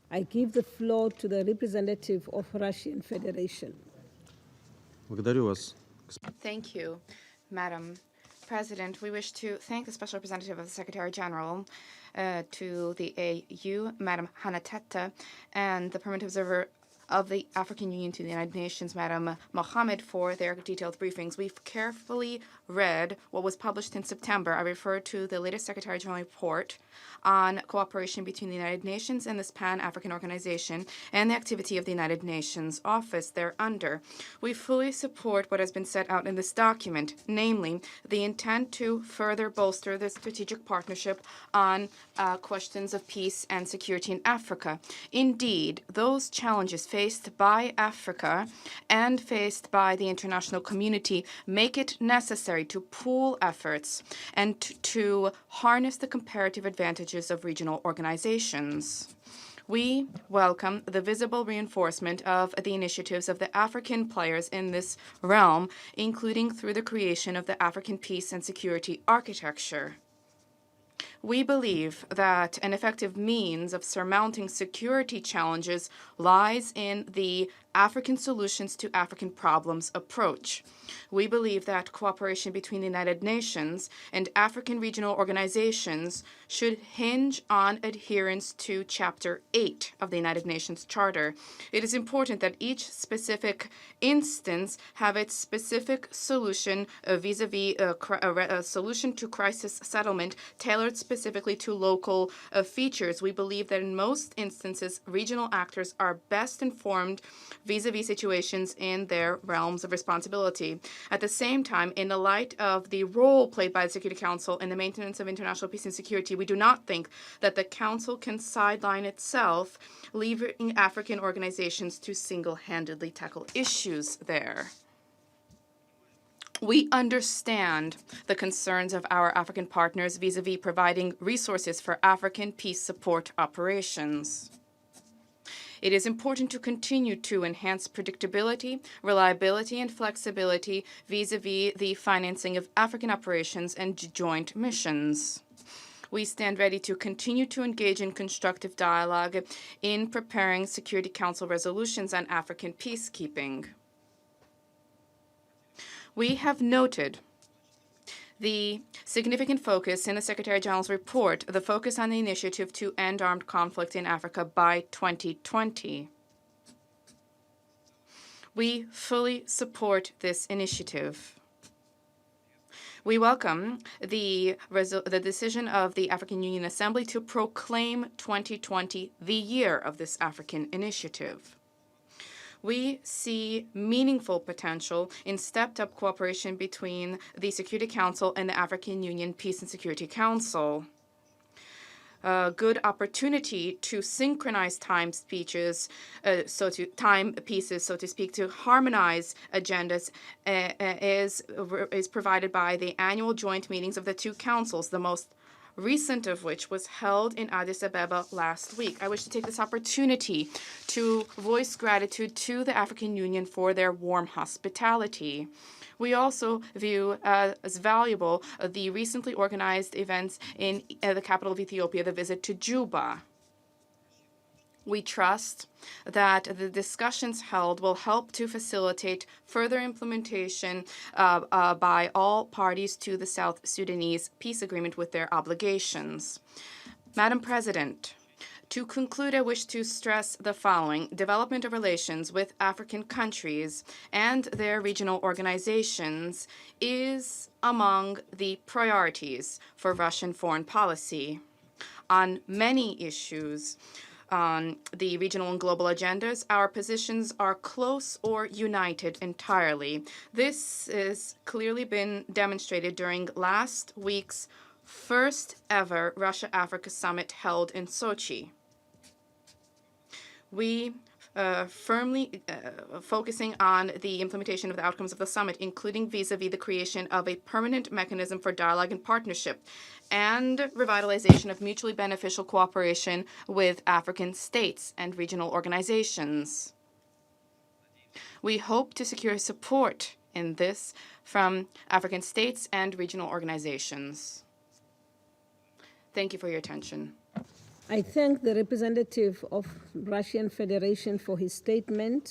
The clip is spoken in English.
I give the floor to the representative of Russian Federation. Благодарю вас. Thank you, Madam President. We wish to thank the Special Representative of the Secretary General to the AU, Madam Hanna Tetta, and the Permanent Observer of the African Union to the United Nations, Madam Mohammed, for their detailed briefings. We've carefully read what was published in September. I refer to the latest Secretary General report on cooperation between the United Nations and this Pan-African organization and the activity of the United Nations office thereunder. We fully support what has been set out in this document, namely the intent to further bolster the strategic partnership on questions of peace and security in Africa. Indeed, those challenges faced by Africa and faced by the international community make it necessary to pool efforts and to harness the comparative advantages of regional organizations. We welcome the visible reinforcement of the initiatives of the African players in this realm, including through the creation of the African Peace and Security Architecture. We believe that an effective means of surmounting security challenges lies in the African solutions to African problems approach. We believe that cooperation between the United Nations and African regional organizations should hinge on adherence to Chapter 8 of the United Nations Charter. It is important that each specific instance have its specific solution vis-a-vis a solution to crisis settlement tailored specifically to local features. We believe that in most instances, regional actors are best informed vis-a-vis situations in their realms of responsibility. At the same time, in the light of the role played by the Security Council in the maintenance of international peace and security, we do not think that the Council can sideline itself, leaving African organizations to single-handedly tackle issues there. We understand the concerns of our African partners vis-a-vis providing resources for African peace support operations. It is important to continue to enhance predictability, reliability, and flexibility vis-a-vis the financing of African operations and joint missions. We stand ready to continue to engage in constructive dialogue in preparing Security Council resolutions on African peacekeeping. We have noted the significant focus in the Secretary General's report, the focus on the initiative to end armed conflict in Africa by 2020. We fully support this initiative. We welcome the decision of the African Union Assembly to proclaim 2020 the year of this African initiative. We see meaningful potential in stepped-up cooperation between the Security Council and the African Union Peace and Security Council. A good opportunity to synchronize timepieces, so to speak, to harmonize agendas is provided by the annual joint meetings of the two councils, the most recent of which was held in Addis Ababa last week. I wish to take this opportunity to voice gratitude to the African Union for their warm hospitality. We also view as valuable the recently organized events in the capital of Ethiopia, the visit to Juba. We trust that the discussions held will help to facilitate further implementation by all parties to the South Sudanese peace agreement with their obligations. Madam President, to conclude, I wish to stress the following. Development of relations with African countries and their regional organizations is among the priorities for Russian foreign policy. On many issues, on the regional and global agendas, our positions are close or united entirely. This has clearly been demonstrated during last week's first ever Russia-Africa summit held in Sochi. We firmly focusing on the implementation of the outcomes of the summit, including vis-a-vis the creation of a permanent mechanism for dialogue and partnership, and revitalization of mutually beneficial cooperation with African states and regional organizations. We hope to secure support in this from African states and regional organizations. Thank you for your attention. I thank the representative of Russian Federation for his statement.